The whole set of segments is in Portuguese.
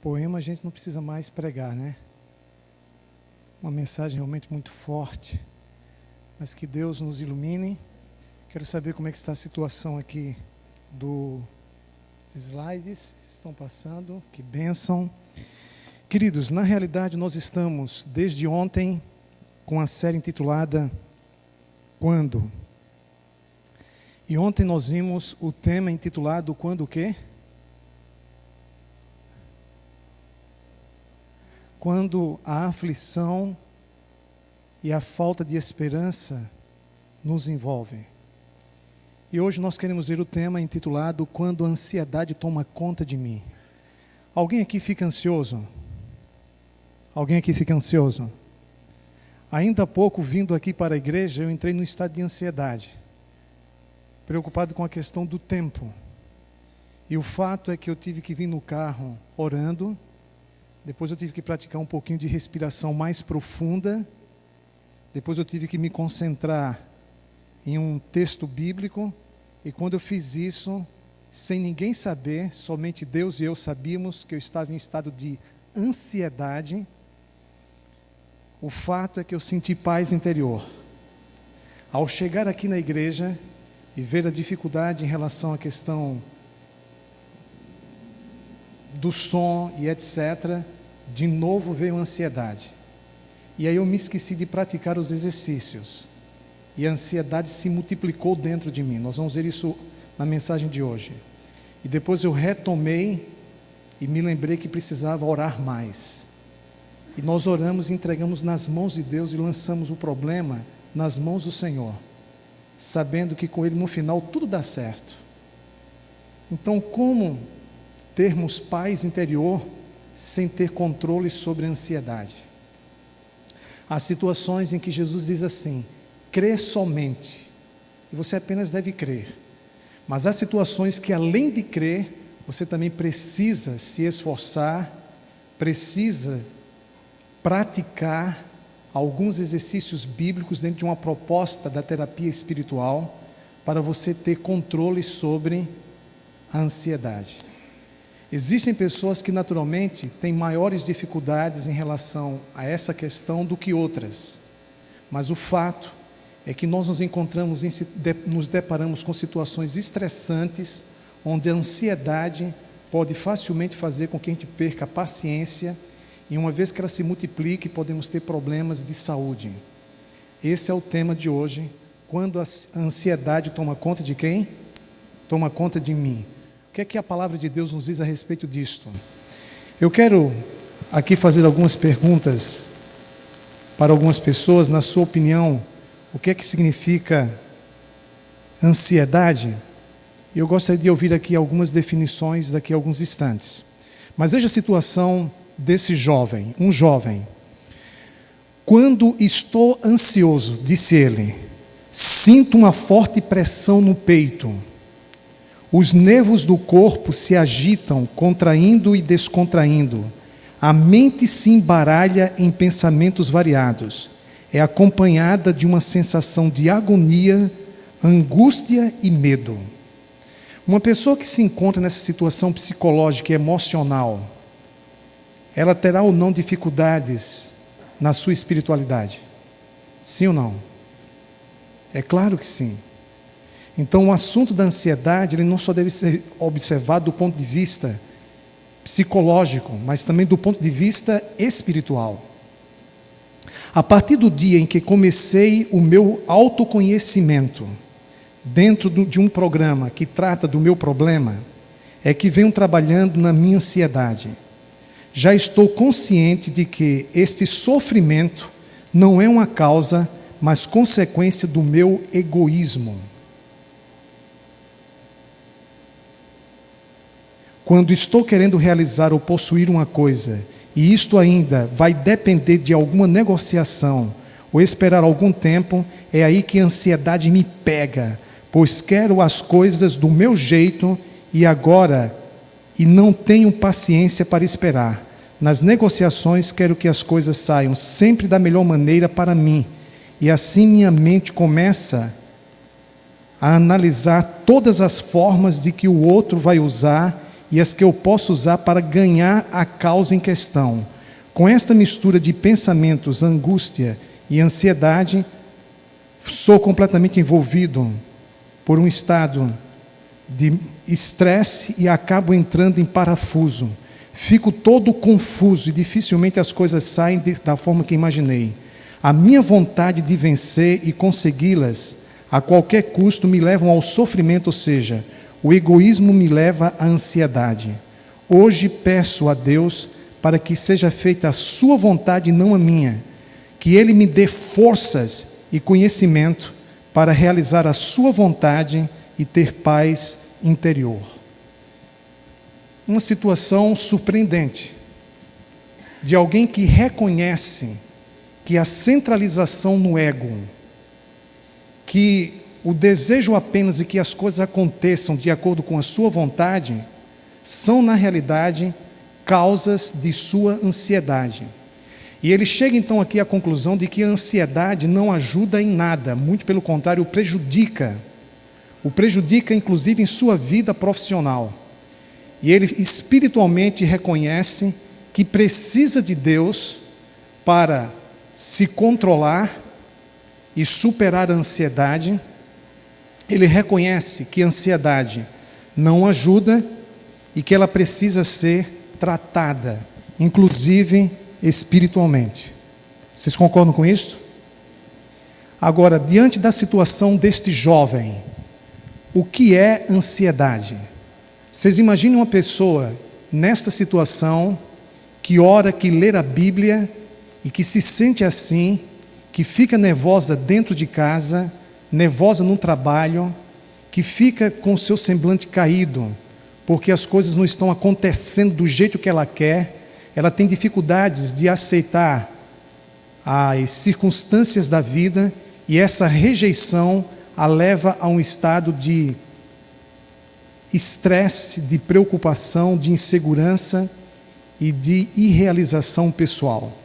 Poema a gente não precisa mais pregar, né? Uma mensagem realmente muito forte, mas que Deus nos ilumine. Quero saber como é que está a situação aqui dos slides que estão passando. Que bênção. Queridos, na realidade nós estamos desde ontem com a série intitulada Quando? E ontem nós vimos o tema intitulado Quando o quê? Quando a aflição e a falta de esperança nos envolvem. E hoje nós queremos ver o tema intitulado Quando a ansiedade toma conta de mim. Alguém aqui fica ansioso? Alguém aqui fica ansioso? Ainda há pouco, vindo aqui para a igreja, eu entrei num estado de ansiedade, preocupado com a questão do tempo. E o fato é que eu tive que vir no carro orando. Depois eu tive que praticar um pouquinho de respiração mais profunda. Depois eu tive que me concentrar em um texto bíblico. E quando eu fiz isso, sem ninguém saber, somente Deus e eu sabíamos que eu estava em estado de ansiedade. O fato é que eu senti paz interior. Ao chegar aqui na igreja e ver a dificuldade em relação à questão do som e etc., de novo veio a ansiedade. E aí eu me esqueci de praticar os exercícios. E a ansiedade se multiplicou dentro de mim. Nós vamos ver isso na mensagem de hoje. E depois eu retomei e me lembrei que precisava orar mais. E nós oramos e entregamos nas mãos de Deus e lançamos o problema nas mãos do Senhor, sabendo que com Ele no final tudo dá certo. Então, como termos paz interior sem ter controle sobre a ansiedade? Há situações em que Jesus diz assim: crê somente, e você apenas deve crer. Mas há situações que, além de crer, você também precisa se esforçar, precisa praticar alguns exercícios bíblicos dentro de uma proposta da terapia espiritual, para você ter controle sobre a ansiedade. Existem pessoas que naturalmente têm maiores dificuldades em relação a essa questão do que outras, mas o fato é que nós nos deparamos com situações estressantes, onde a ansiedade pode facilmente fazer com que a gente perca a paciência, e uma vez que ela se multiplique, podemos ter problemas de saúde. Esse é o tema de hoje. Quando a ansiedade toma conta de quem? Toma conta de mim. O que é que a palavra de Deus nos diz a respeito disto? Eu quero aqui fazer algumas perguntas para algumas pessoas. Na sua opinião, o que é que significa ansiedade? Eu gostaria de ouvir aqui algumas definições daqui a alguns instantes. Mas veja a situação desse jovem, um jovem. Quando estou ansioso, disse ele, sinto uma forte pressão no peito. Os nervos do corpo se agitam, contraindo e descontraindo. A mente se embaralha em pensamentos variados. É acompanhada de uma sensação de agonia, angústia e medo. Uma pessoa que se encontra nessa situação psicológica e emocional, ela terá ou não dificuldades na sua espiritualidade? Sim ou não? É claro que sim. Então, o assunto da ansiedade, ele não só deve ser observado do ponto de vista psicológico, mas também do ponto de vista espiritual. A partir do dia em que comecei o meu autoconhecimento, dentro de um programa que trata do meu problema, é que venho trabalhando na minha ansiedade. Já estou consciente de que este sofrimento não é uma causa, mas consequência do meu egoísmo. Quando estou querendo realizar ou possuir uma coisa, e isto ainda vai depender de alguma negociação, ou esperar algum tempo, é aí que a ansiedade me pega, pois quero as coisas do meu jeito e agora, e não tenho paciência para esperar. Nas negociações quero que as coisas saiam sempre da melhor maneira para mim, e assim minha mente começa a analisar todas as formas de que o outro vai usar e as que eu posso usar para ganhar a causa em questão. Com esta mistura de pensamentos, angústia e ansiedade, sou completamente envolvido por um estado de estresse e acabo entrando em parafuso. Fico todo confuso e dificilmente as coisas saem da forma que imaginei. A minha vontade de vencer e consegui-las a qualquer custo me levam ao sofrimento, ou seja, o egoísmo me leva à ansiedade. Hoje peço a Deus para que seja feita a sua vontade e não a minha, que Ele me dê forças e conhecimento para realizar a sua vontade e ter paz interior. Uma situação surpreendente de alguém que reconhece que a centralização no ego, que o desejo apenas de que as coisas aconteçam de acordo com a sua vontade, são na realidade causas de sua ansiedade. E ele chega então aqui à conclusão de que a ansiedade não ajuda em nada, muito pelo contrário, o prejudica inclusive em sua vida profissional. E ele espiritualmente reconhece que precisa de Deus para se controlar e superar a ansiedade. Ele reconhece que a ansiedade não ajuda e que ela precisa ser tratada, inclusive espiritualmente. Vocês concordam com isso? Agora, diante da situação deste jovem, o que é ansiedade? Vocês imaginem uma pessoa nesta situação, que ora, que lê a Bíblia e que se sente assim, que fica nervosa dentro de casa, nervosa no trabalho, que fica com o seu semblante caído, porque as coisas não estão acontecendo do jeito que ela quer, ela tem dificuldades de aceitar as circunstâncias da vida, e essa rejeição a leva a um estado de estresse, de preocupação, de insegurança e de irrealização pessoal.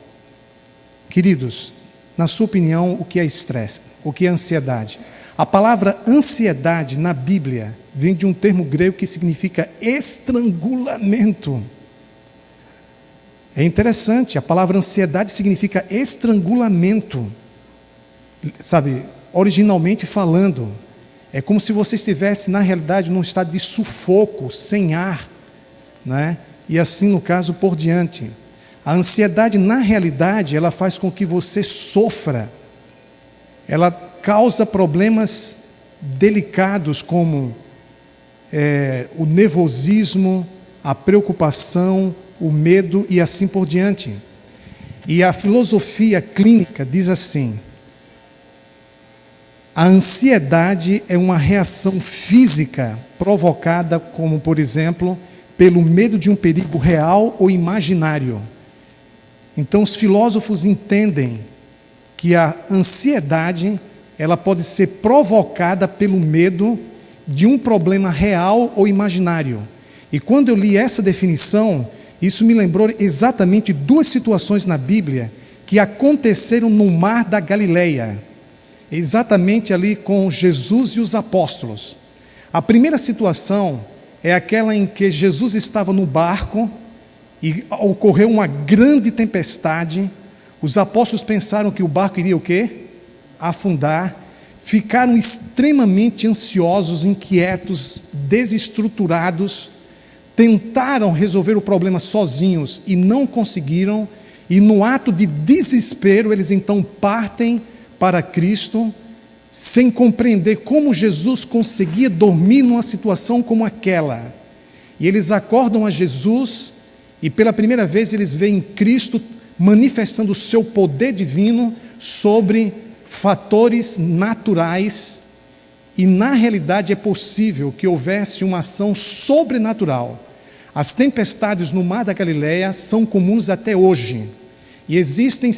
Queridos, na sua opinião, o que é estresse? O que é ansiedade? A palavra ansiedade na Bíblia vem de um termo grego que significa estrangulamento. É interessante, a palavra ansiedade significa estrangulamento. Sabe, originalmente falando, é como se você estivesse, na realidade, num estado de sufoco, sem ar, né? E assim, no caso, por diante. A ansiedade, na realidade, ela faz com que você sofra. Ela causa problemas delicados como o nervosismo, a preocupação, o medo e assim por diante. E a filosofia clínica diz assim: a ansiedade é uma reação física provocada, como por exemplo, pelo medo de um perigo real ou imaginário. Então os filósofos entendem que a ansiedade, ela pode ser provocada pelo medo de um problema real ou imaginário. E quando eu li essa definição, isso me lembrou exatamente duas situações na Bíblia que aconteceram no mar da Galileia, exatamente ali com Jesus e os apóstolos. A primeira situação é aquela em que Jesus estava no barco e ocorreu uma grande tempestade. Os apóstolos pensaram que o barco iria o quê? Afundar. Ficaram extremamente ansiosos, inquietos, desestruturados. Tentaram resolver o problema sozinhos e não conseguiram. E no ato de desespero, eles então partem para Cristo, sem compreender como Jesus conseguia dormir numa situação como aquela. E eles acordam a Jesus e pela primeira vez eles veem Cristo manifestando o seu poder divino sobre fatores naturais, e na realidade é possível que houvesse uma ação sobrenatural. As tempestades no mar da Galileia são comuns até hoje, e existem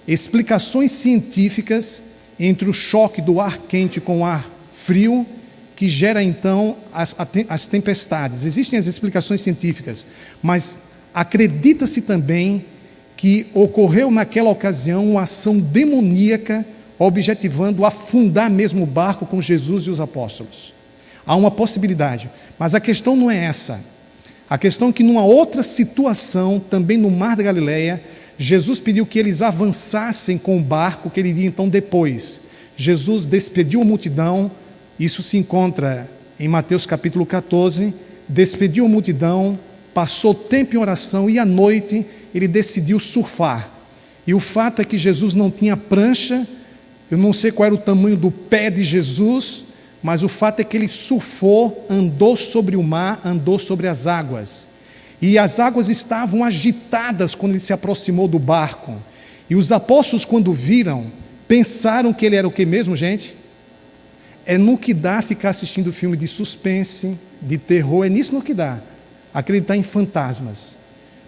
explicações científicas entre o choque do ar quente com o ar frio, que gera então as tempestades. Existem as explicações científicas, mas acredita-se também que ocorreu naquela ocasião uma ação demoníaca, objetivando afundar mesmo o barco com Jesus e os apóstolos. Há uma possibilidade, mas a questão não é essa. A questão é que numa outra situação, também no Mar da Galileia, Jesus pediu que eles avançassem com o barco, que ele iria então depois. Jesus despediu a multidão, isso se encontra em Mateus capítulo 14, despediu a multidão, passou tempo em oração e à noite ele decidiu surfar. E o fato é que Jesus não tinha prancha, eu não sei qual era o tamanho do pé de Jesus, mas o fato é que ele surfou, andou sobre o mar, andou sobre as águas. E as águas estavam agitadas quando ele se aproximou do barco. E os apóstolos, quando viram, pensaram que ele era o que mesmo, gente? É no que dá ficar assistindo filme de suspense, de terror, é nisso no que dá, acreditar em fantasmas.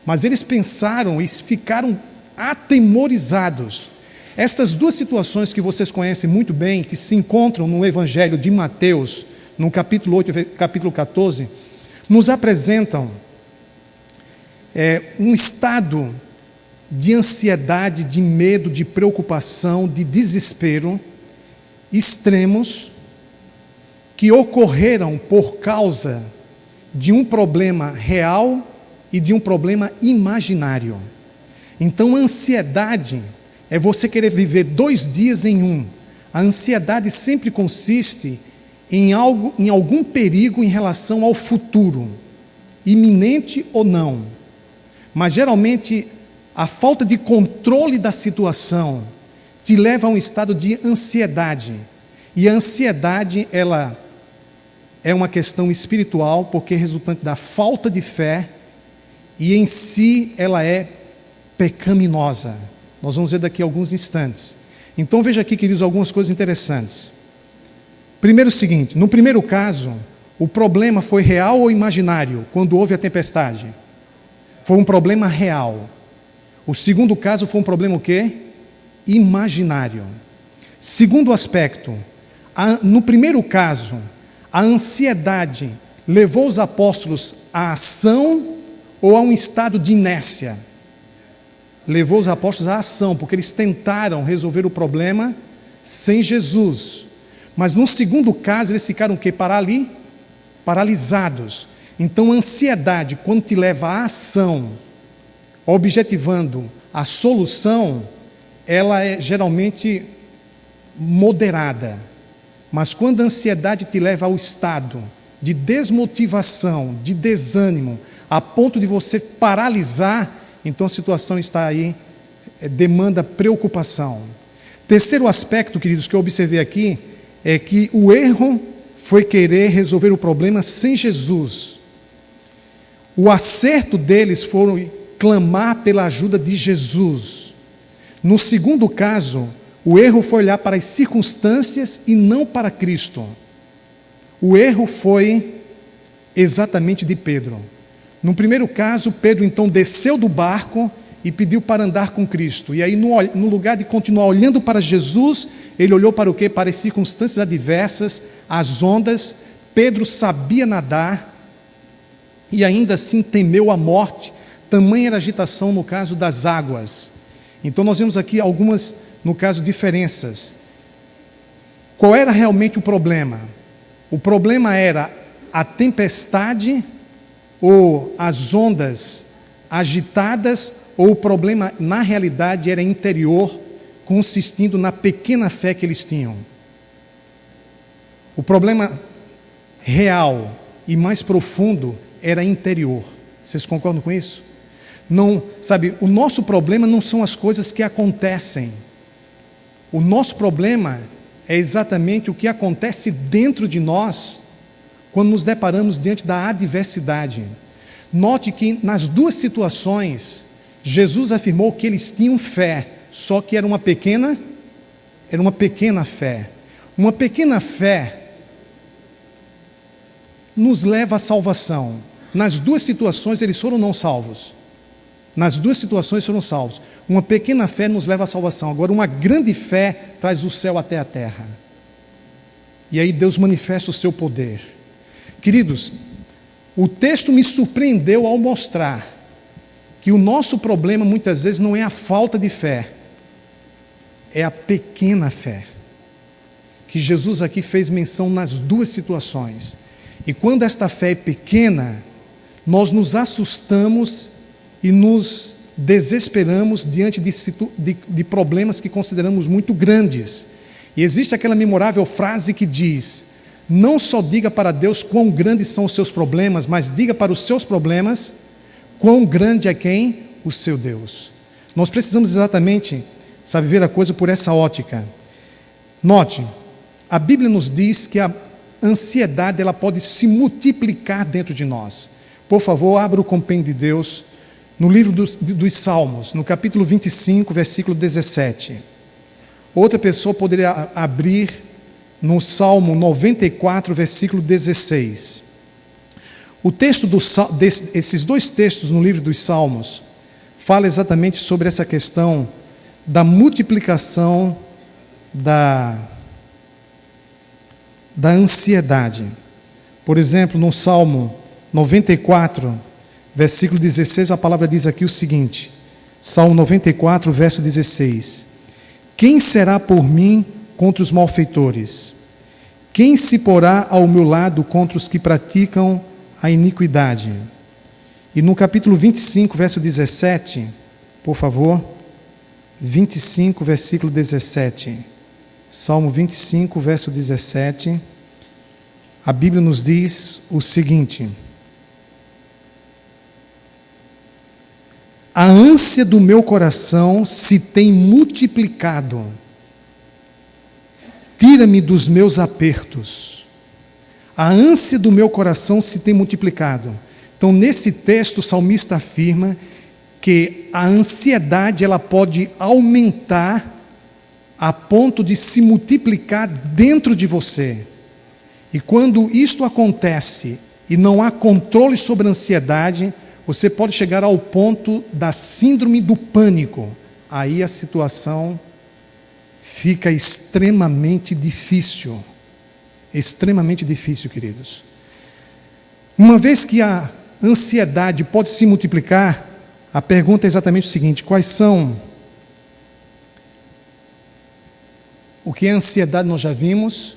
Mas eles pensaram e ficaram atemorizados. Estas duas situações que vocês conhecem muito bem, que se encontram no Evangelho de Mateus, no capítulo 8 e capítulo 14, nos apresentam um estado de ansiedade, de medo, de preocupação, de desespero, extremos, que ocorreram por causa de um problema real e de um problema imaginário. Então, a ansiedade é você querer viver 2 dias em um. A ansiedade sempre consiste em algum perigo em relação ao futuro, iminente ou não. Mas geralmente a falta de controle da situação te leva a um estado de ansiedade. E a ansiedade, ela é uma questão espiritual, porque é resultante da falta de fé, e em si ela é pecaminosa. Nós vamos ver daqui a alguns instantes. Então veja aqui, queridos, algumas coisas interessantes. Primeiro o seguinte, no primeiro caso, o problema foi real ou imaginário, quando houve a tempestade? Foi um problema real. O segundo caso foi um problema o quê? Imaginário. Segundo aspecto, no primeiro caso, a ansiedade levou os apóstolos à ação ou a um estado de inércia? Levou os apóstolos à ação, porque eles tentaram resolver o problema sem Jesus. Mas no segundo caso, eles ficaram o quê? Paralisados. Então, a ansiedade, quando te leva à ação, objetivando a solução, ela é geralmente moderada. Mas quando a ansiedade te leva ao estado de desmotivação, de desânimo, a ponto de você paralisar, então a situação está aí, demanda preocupação. Terceiro aspecto, queridos, que eu observei aqui, é que o erro foi querer resolver o problema sem Jesus. O acerto deles foi clamar pela ajuda de Jesus. No segundo caso, o erro foi olhar para as circunstâncias e não para Cristo. O erro foi exatamente de Pedro. No primeiro caso, Pedro então desceu do barco e pediu para andar com Cristo. E aí, no lugar de continuar olhando para Jesus, ele olhou para o quê? Para as circunstâncias adversas, as ondas. Pedro sabia nadar e ainda assim temeu a morte. Tamanha era a agitação no caso das águas. Então nós vemos aqui algumas, no caso, diferenças. Qual era realmente o problema? O problema era a tempestade ou as ondas agitadas, ou o problema na realidade era interior, consistindo na pequena fé que eles tinham. O problema real e mais profundo era interior. Vocês concordam com isso? Não, sabe, o nosso problema não são as coisas que acontecem. O nosso problema é exatamente o que acontece dentro de nós quando nos deparamos diante da adversidade. Note que nas duas situações, Jesus afirmou que eles tinham fé, só que era uma pequena fé. Uma pequena fé nos leva à salvação. Nas duas situações eles foram não salvos. Nas duas situações foram salvos. Uma pequena fé nos leva à salvação. Agora, uma grande fé traz o céu até a terra. E aí Deus manifesta o seu poder. Queridos, o texto me surpreendeu ao mostrar que o nosso problema muitas vezes não é a falta de fé, é a pequena fé. Que Jesus aqui fez menção nas duas situações. E quando esta fé é pequena, nós nos assustamos e nos desesperamos diante de problemas que consideramos muito grandes. E existe aquela memorável frase que diz: não só diga para Deus quão grandes são os seus problemas, mas diga para os seus problemas quão grande é quem? O seu Deus. Nós precisamos exatamente, ver a coisa por essa ótica. Note, a Bíblia nos diz que a ansiedade ela pode se multiplicar dentro de nós. Por favor, abra o compêndio de Deus no livro dos Salmos, no capítulo 25, versículo 17. Outra pessoa poderia abrir no Salmo 94, versículo 16. O texto esses dois textos no livro dos Salmos fala exatamente sobre essa questão da multiplicação da ansiedade. Por exemplo, no Salmo 94, versículo 16, a palavra diz aqui o seguinte, Salmo 94, verso 16: quem será por mim contra os malfeitores? Quem se porá ao meu lado contra os que praticam a iniquidade? E no capítulo 25, verso 17, por favor, 25, versículo 17, Salmo 25, verso 17, a Bíblia nos diz o seguinte: a ânsia do meu coração se tem multiplicado, tira-me dos meus apertos. A ânsia do meu coração se tem multiplicado. Então, nesse texto, o salmista afirma que a ansiedade ela pode aumentar a ponto de se multiplicar dentro de você. E quando isto acontece e não há controle sobre a ansiedade, você pode chegar ao ponto da síndrome do pânico. Aí a situação fica extremamente difícil. Extremamente difícil, queridos. Uma vez que a ansiedade pode se multiplicar, a pergunta é exatamente o seguinte: quais são? O que é ansiedade nós já vimos.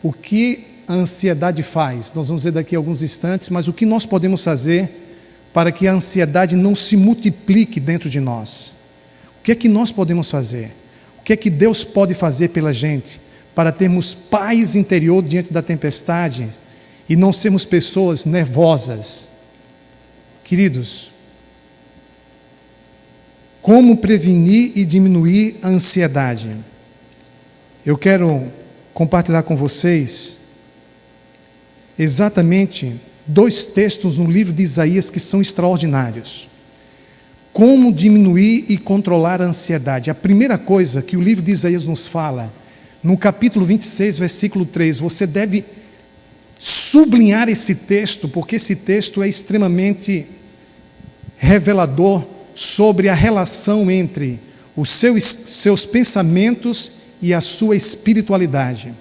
O que a ansiedade faz? Nós vamos ver daqui a alguns instantes, mas o que nós podemos fazer para que a ansiedade não se multiplique dentro de nós? O que é que nós podemos fazer? O que é que Deus pode fazer pela gente para termos paz interior diante da tempestade e não sermos pessoas nervosas? Queridos, como prevenir e diminuir a ansiedade? Eu quero compartilhar com vocês exatamente 2 textos no livro de Isaías que são extraordinários. Como diminuir e controlar a ansiedade. A primeira coisa que o livro de Isaías nos fala, no capítulo 26, versículo 3, você deve sublinhar esse texto, porque esse texto é extremamente revelador sobre a relação entre os seus pensamentos e a sua espiritualidade.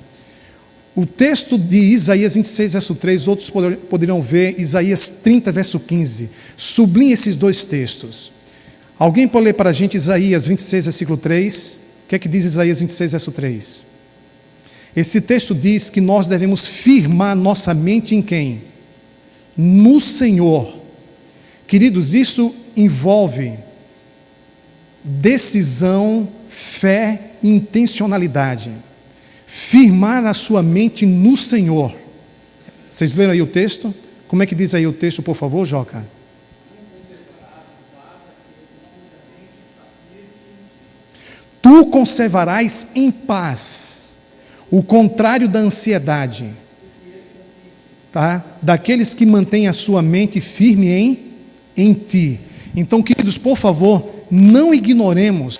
O texto de Isaías 26, verso 3, outros poderão ver, Isaías 30, verso 15. Sublinhe esses 2 textos. Alguém pode ler para a gente Isaías 26, versículo 3? O que é que diz Isaías 26, verso 3? Esse texto diz que nós devemos firmar nossa mente em quem? No Senhor. Queridos, isso envolve decisão, fé e intencionalidade. Firmar a sua mente no Senhor. Vocês leram aí o texto? Como é que diz aí o texto, por favor, Joca? Tu conservarás em paz, o contrário da ansiedade, tá? Daqueles que mantêm a sua mente firme em ti. Então, queridos, por favor, não ignoremos,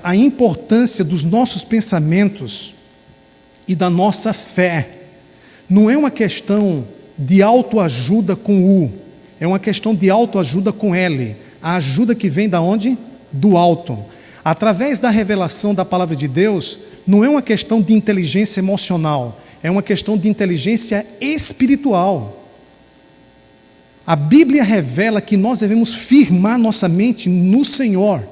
a importância dos nossos pensamentos e da nossa fé. Não é uma questão de autoajuda com U, é uma questão de autoajuda com L. A ajuda que vem da onde? Do alto. Através da revelação da palavra de Deus, não é uma questão de inteligência emocional, é uma questão de inteligência espiritual. A Bíblia revela que nós devemos firmar nossa mente no Senhor.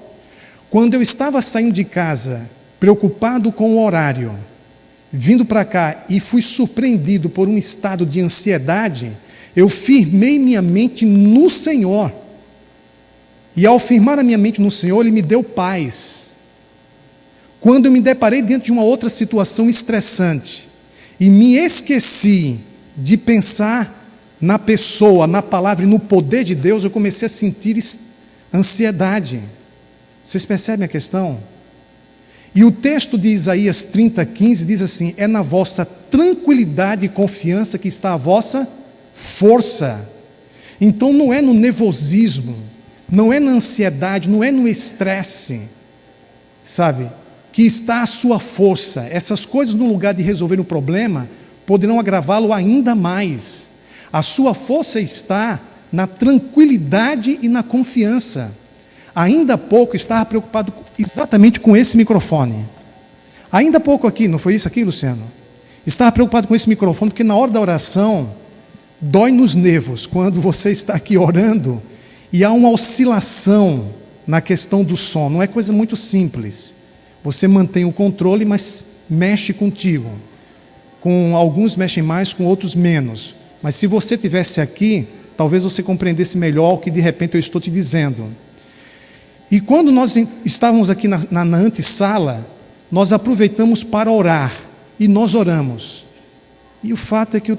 Quando eu estava saindo de casa, preocupado com o horário, vindo para cá e fui surpreendido por um estado de ansiedade, eu firmei minha mente no Senhor. E ao firmar a minha mente no Senhor, Ele me deu paz. Quando eu me deparei diante de uma outra situação estressante e me esqueci de pensar na pessoa, na palavra e no poder de Deus, eu comecei a sentir ansiedade. Vocês percebem a questão? E o texto de Isaías 30:15 diz assim: é na vossa tranquilidade e confiança que está a vossa força. Então não é no nervosismo, não é na ansiedade, não é no estresse, sabe, que está a sua força. Essas coisas, no lugar de resolver o problema, poderão agravá-lo ainda mais. A sua força está na tranquilidade e na confiança. Ainda há pouco estava preocupado exatamente com esse microfone. Ainda há pouco aqui, não foi isso aqui, Luciano? Estava preocupado com esse microfone, porque na hora da oração, dói nos nervos quando você está aqui orando e há uma oscilação na questão do som. Não é coisa muito simples. Você mantém o controle, mas mexe contigo. Com alguns mexem mais, com outros menos. Mas se você estivesse aqui, talvez você compreendesse melhor o que de repente eu estou te dizendo. E quando nós estávamos aqui na antessala, nós aproveitamos para orar. E nós oramos. E o fato é que o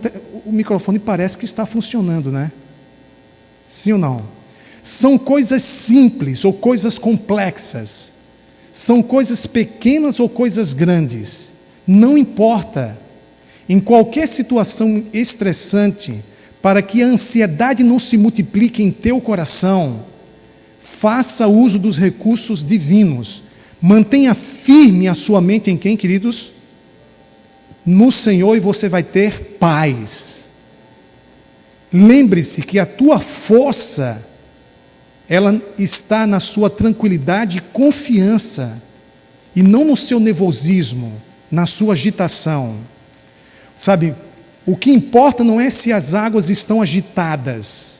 microfone parece que está funcionando, né? Sim ou não? São coisas simples ou coisas complexas. São coisas pequenas ou coisas grandes. Não importa. Em qualquer situação estressante, para que a ansiedade não se multiplique em teu coração, faça uso dos recursos divinos. Mantenha firme a sua mente em quem, queridos? No Senhor, e você vai ter paz. Lembre-se que a tua força, ela está na sua tranquilidade e confiança, e não no seu nervosismo, na sua agitação. Sabe, o que importa não é se as águas estão agitadas.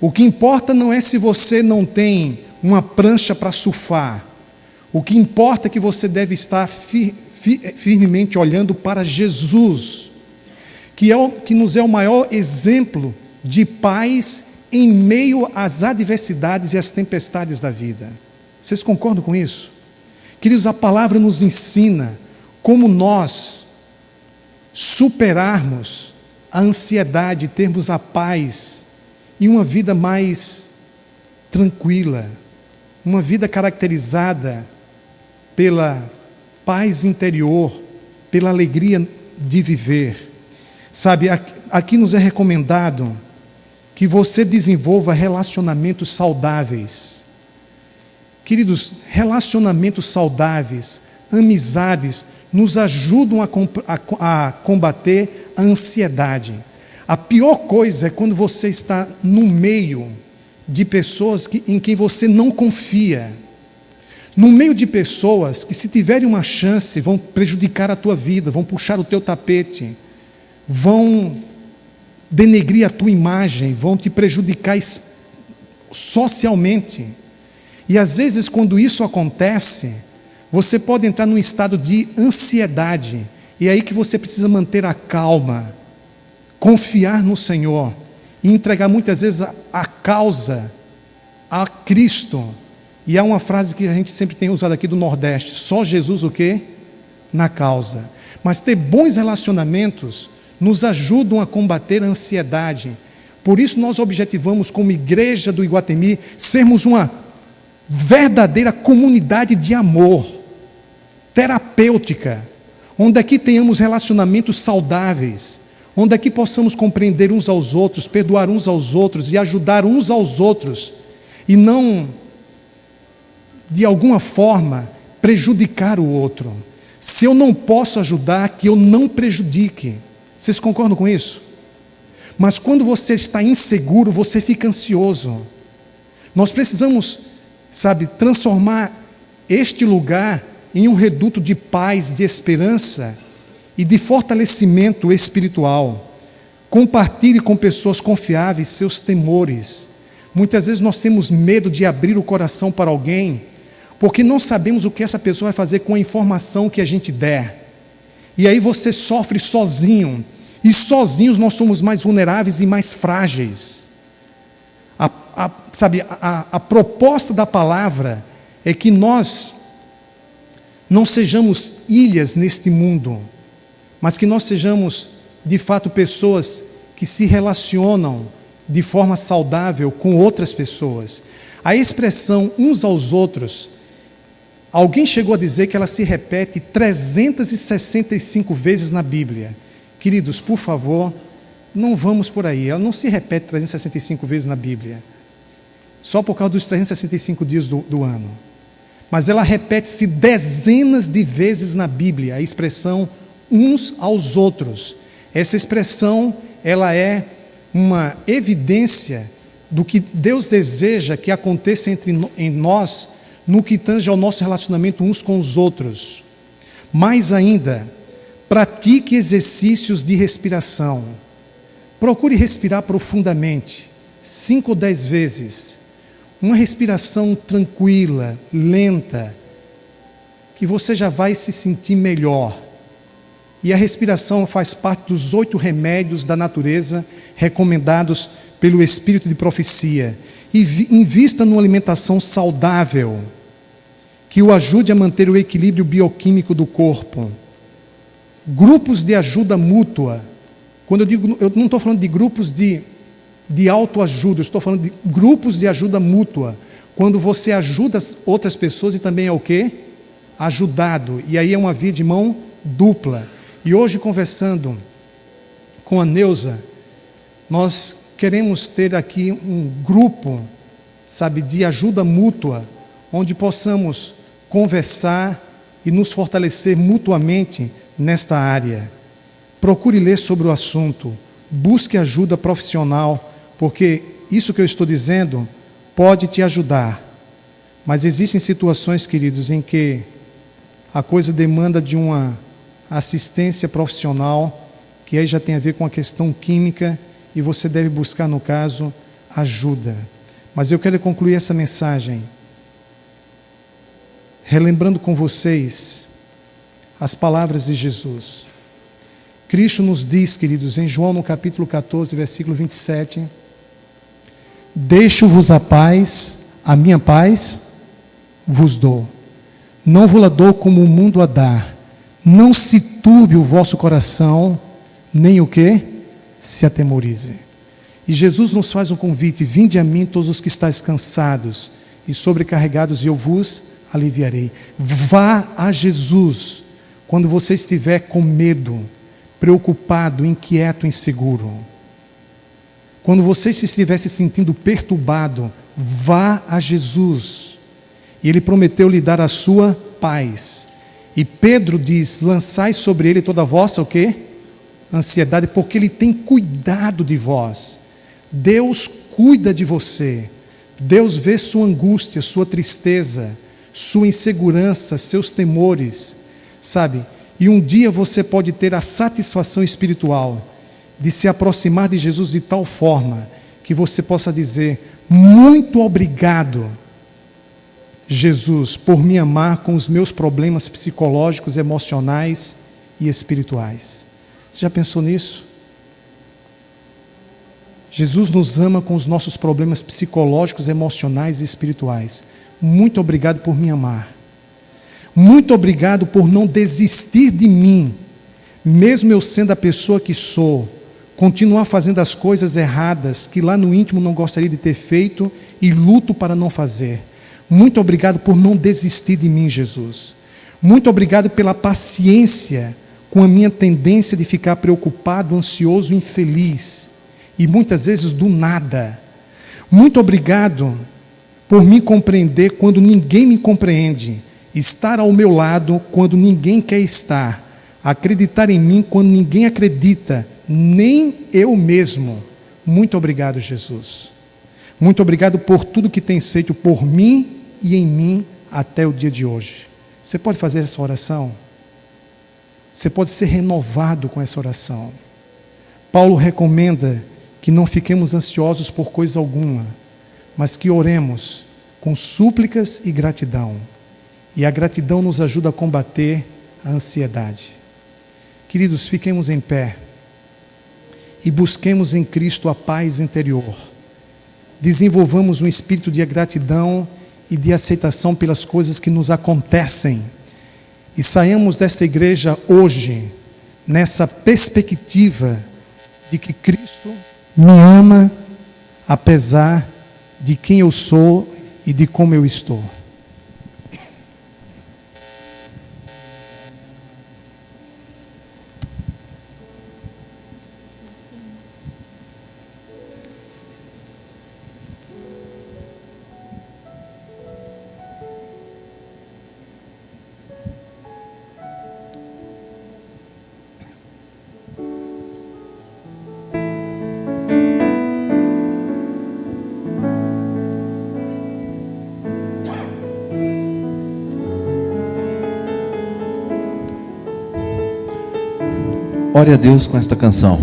O que importa não é se você não tem uma prancha para surfar. O que importa é que você deve estar firmemente olhando para Jesus, que nos é o maior exemplo de paz em meio às adversidades e às tempestades da vida. Vocês concordam com isso? Queridos, a palavra nos ensina como nós superarmos a ansiedade, termos a paz e uma vida mais tranquila, uma vida caracterizada pela paz interior, pela alegria de viver. Sabe, aqui nos é recomendado que você desenvolva relacionamentos saudáveis. Queridos, relacionamentos saudáveis, amizades, nos ajudam a combater a ansiedade. A pior coisa é quando você está no meio de pessoas em quem você não confia. No meio de pessoas que, se tiverem uma chance, vão prejudicar a tua vida, vão puxar o teu tapete, vão denegrir a tua imagem, vão te prejudicar socialmente. E às vezes, quando isso acontece, você pode entrar num estado de ansiedade, e é aí que você precisa manter a calma, confiar no Senhor, e entregar muitas vezes a causa a Cristo. E há uma frase que a gente sempre tem usado aqui do Nordeste: só Jesus o quê? Na causa. Mas ter bons relacionamentos nos ajudam a combater a ansiedade. Por isso nós objetivamos, como igreja do Iguatemi, sermos uma verdadeira comunidade de amor, terapêutica, onde aqui tenhamos relacionamentos saudáveis, onde aqui possamos compreender uns aos outros, perdoar uns aos outros e ajudar uns aos outros, e não, de alguma forma, prejudicar o outro. Se eu não posso ajudar, que eu não prejudique. Vocês concordam com isso? Mas quando você está inseguro, você fica ansioso. Nós precisamos, transformar este lugar em um reduto de paz, de esperança e de fortalecimento espiritual. Compartilhe com pessoas confiáveis seus temores. Muitas vezes nós temos medo de abrir o coração para alguém, porque não sabemos o que essa pessoa vai fazer com a informação que a gente der. E aí você sofre sozinho. E sozinhos nós somos mais vulneráveis e mais frágeis. A proposta da palavra é que nós não sejamos ilhas neste mundo, mas que nós sejamos, de fato, pessoas que se relacionam de forma saudável com outras pessoas. A expressão uns aos outros, alguém chegou a dizer que ela se repete 365 vezes na Bíblia. Queridos, por favor, não vamos por aí. Ela não se repete 365 vezes na Bíblia, só por causa dos 365 dias do ano. Mas ela repete-se dezenas de vezes na Bíblia, a expressão uns aos outros. Essa expressão, ela é uma evidência do que Deus deseja que aconteça em nós, no que tange ao nosso relacionamento uns com os outros. Mais ainda, pratique exercícios de respiração. Procure respirar profundamente, 5 ou 10 vezes. Uma respiração tranquila, lenta, que você já vai se sentir melhor. E a respiração faz parte dos 8 remédios da natureza recomendados pelo Espírito de Profecia. E invista numa alimentação saudável, que o ajude a manter o equilíbrio bioquímico do corpo. Grupos de ajuda mútua. Quando eu digo, eu não estou falando de grupos de autoajuda, eu estou falando de grupos de ajuda mútua. Quando você ajuda outras pessoas e também é o quê? Ajudado. E aí é uma via de mão dupla. E hoje, conversando com a Neuza, nós queremos ter aqui um grupo, de ajuda mútua, onde possamos conversar e nos fortalecer mutuamente nesta área. Procure ler sobre o assunto, busque ajuda profissional, porque isso que eu estou dizendo pode te ajudar. Mas existem situações, queridos, em que a coisa demanda de uma assistência profissional, que aí já tem a ver com a questão química, e você deve buscar, no caso, ajuda. Mas eu quero concluir essa mensagem relembrando com vocês as palavras de Jesus. Cristo nos diz, queridos, em João no capítulo 14, versículo 27, deixo-vos a paz, a minha paz vos dou. Não vos la dou como o mundo a dá. Não se turbe o vosso coração, nem o quê? Se atemorize. E Jesus nos faz um convite: vinde a mim todos os que estáis cansados e sobrecarregados, e eu vos aliviarei. Vá a Jesus quando você estiver com medo, preocupado, inquieto, inseguro. Quando você estiver se sentindo perturbado, vá a Jesus. E Ele prometeu lhe dar a sua paz. E Pedro diz: lançai sobre Ele toda a vossa, o quê? Ansiedade, porque Ele tem cuidado de vós. Deus cuida de você. Deus vê sua angústia, sua tristeza, sua insegurança, seus temores, E um dia você pode ter a satisfação espiritual de se aproximar de Jesus de tal forma que você possa dizer: muito obrigado, Jesus, por me amar com os meus problemas psicológicos, emocionais e espirituais. Você já pensou nisso? Jesus nos ama com os nossos problemas psicológicos, emocionais e espirituais. Muito obrigado por me amar. Muito obrigado por não desistir de mim, mesmo eu sendo a pessoa que sou, continuar fazendo as coisas erradas que lá no íntimo não gostaria de ter feito e luto para não fazer. Muito obrigado por não desistir de mim, Jesus. Muito obrigado pela paciência com a minha tendência de ficar preocupado, ansioso, infeliz, e muitas vezes do nada. Muito obrigado por me compreender quando ninguém me compreende, estar ao meu lado quando ninguém quer estar, acreditar em mim quando ninguém acredita, nem eu mesmo. Muito obrigado, Jesus. Muito obrigado por tudo que tens feito por mim e em mim até o dia de hoje. Você pode fazer essa oração? Você pode ser renovado com essa oração. Paulo recomenda que não fiquemos ansiosos por coisa alguma, mas que oremos com súplicas e gratidão. E a gratidão nos ajuda a combater a ansiedade. Queridos, fiquemos em pé e busquemos em Cristo a paz interior. Desenvolvamos um espírito de gratidão e de aceitação pelas coisas que nos acontecem. E saiamos desta igreja hoje, nessa perspectiva de que Cristo me ama, apesar de quem eu sou e de como eu estou. Ore a Deus com esta canção.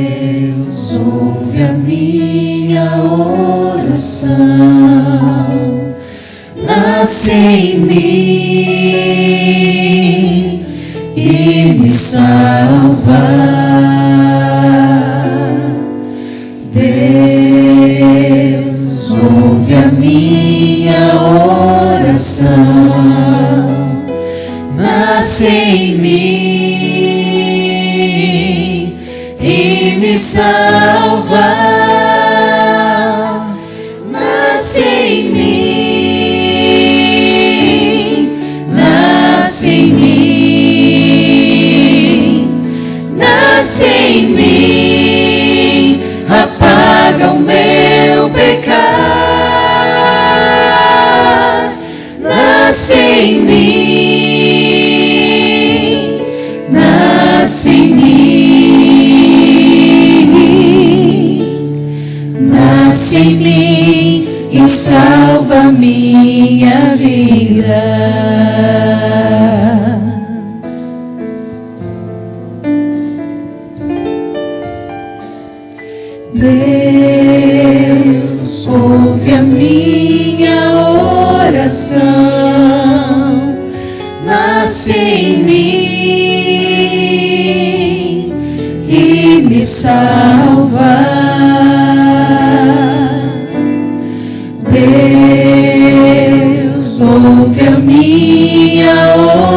Deus, ouve a minha oração, nasce em mim e me salva. Deus, ouve a minha oração, nasce em mim e me salva. Nasce em mim, nasce em mim, nasce em mim, apaga o meu pecar. Nasce em mim, nasce em mim, nasce em mim e salva minha vida. Deus, ouve a minha oração, nasce em mim e me salva. Deus, ouve a minha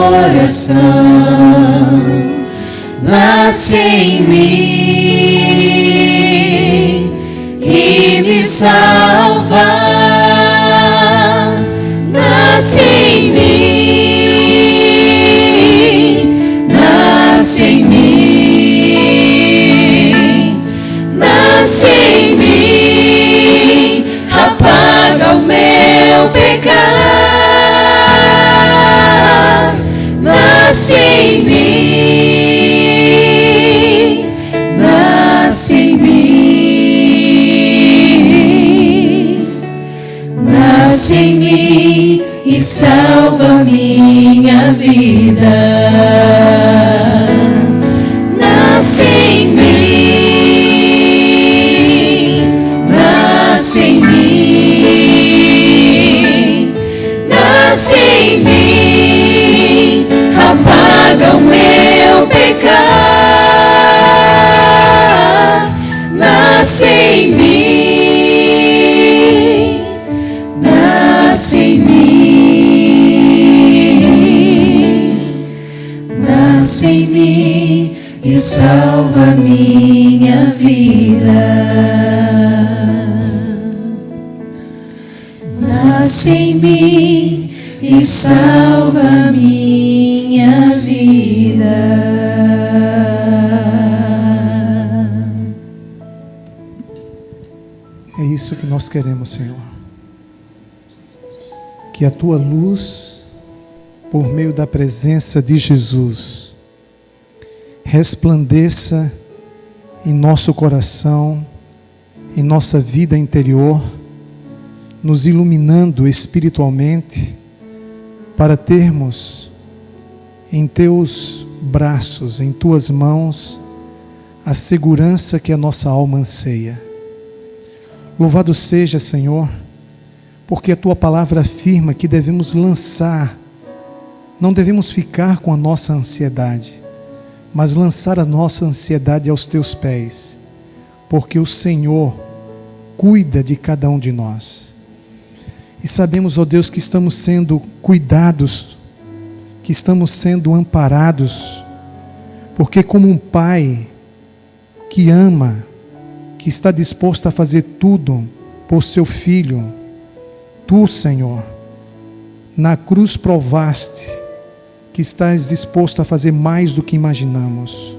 oração, nasce em mim e me salva. Nasce em mim, nasce em mim, nasce em mim, apaga o meu pecar. Nasce em mim, nasce em mim, nasce em mim e salva minha vida. Nasce em mim, nasce em mim, nasce em mim, apaga o meu pecar. Nasce em mim, nasce em mim, nasce em mim e salva minha vida. Nasce em mim e salva minha vida. É isso que nós queremos, Senhor. Que a Tua luz, por meio da presença de Jesus, resplandeça em nosso coração, em nossa vida interior, nos iluminando espiritualmente, para termos em Teus braços, em Tuas mãos, a segurança que a nossa alma anseia. Louvado seja, Senhor, porque a Tua palavra afirma que devemos lançar, não devemos ficar com a nossa ansiedade, mas lançar a nossa ansiedade aos Teus pés, porque o Senhor cuida de cada um de nós. E sabemos, ó Deus, que estamos sendo cuidados, que estamos sendo amparados, porque como um pai que ama, que está disposto a fazer tudo por seu filho, Tu, Senhor, na cruz provaste que estás disposto a fazer mais do que imaginamos.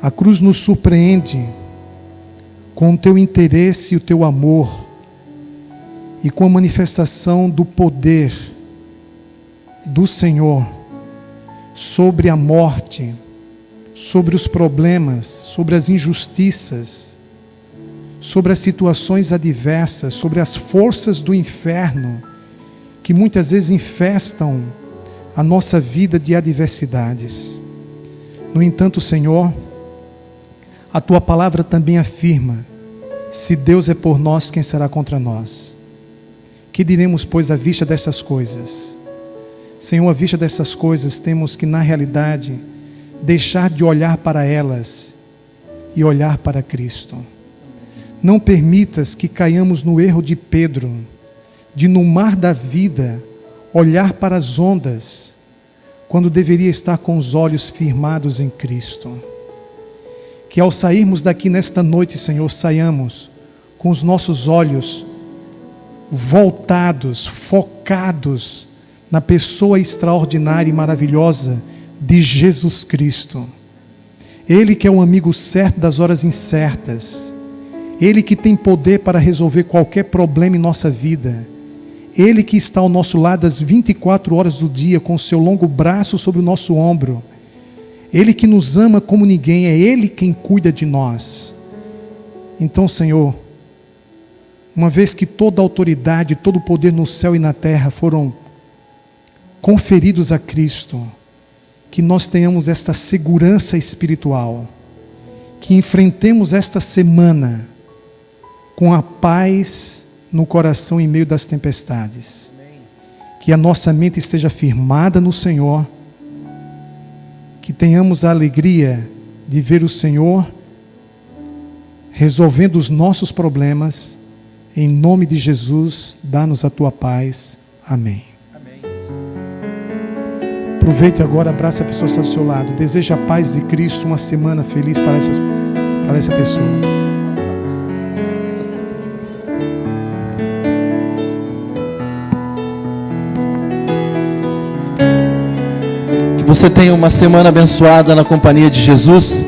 A cruz nos surpreende com o Teu interesse e o Teu amor, e com a manifestação do poder do Senhor sobre a morte, sobre os problemas, sobre as injustiças, sobre as situações adversas, sobre as forças do inferno que muitas vezes infestam a nossa vida de adversidades. No entanto, Senhor, a Tua palavra também afirma: se Deus é por nós, quem será contra nós? Que diremos, pois, à vista dessas coisas? Senhor, à vista dessas coisas, temos que, na realidade, deixar de olhar para elas e olhar para Cristo. Não permitas que caiamos no erro de Pedro, de no mar da vida olhar para as ondas, quando deveria estar com os olhos firmados em Cristo. Que ao sairmos daqui nesta noite, Senhor, saiamos com os nossos olhos voltados, focados na pessoa extraordinária e maravilhosa de Jesus Cristo. Ele que é o amigo certo das horas incertas, Ele que tem poder para resolver qualquer problema em nossa vida, Ele que está ao nosso lado às 24 horas do dia, com o seu longo braço sobre o nosso ombro, Ele que nos ama como ninguém, é Ele quem cuida de nós. Então, Senhor, uma vez que toda a autoridade, todo o poder no céu e na terra foram conferidos a Cristo, que nós tenhamos esta segurança espiritual, que enfrentemos esta semana com a paz no coração em meio das tempestades. Que a nossa mente esteja firmada no Senhor, que tenhamos a alegria de ver o Senhor resolvendo os nossos problemas. Em nome de Jesus, dá-nos a Tua paz. Amém. Aproveite agora, abraça a pessoa que está do seu lado. Deseja a paz de Cristo, uma semana feliz para essa pessoa. Que você tenha uma semana abençoada na companhia de Jesus.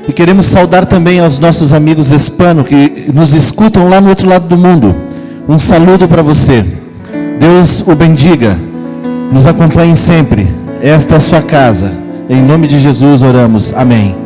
E queremos saudar também aos nossos amigos hispanos que nos escutam lá no outro lado do mundo. Um saludo para você. Deus o bendiga. Nos acompanhe sempre. Esta é a sua casa. Em nome de Jesus oramos. Amém.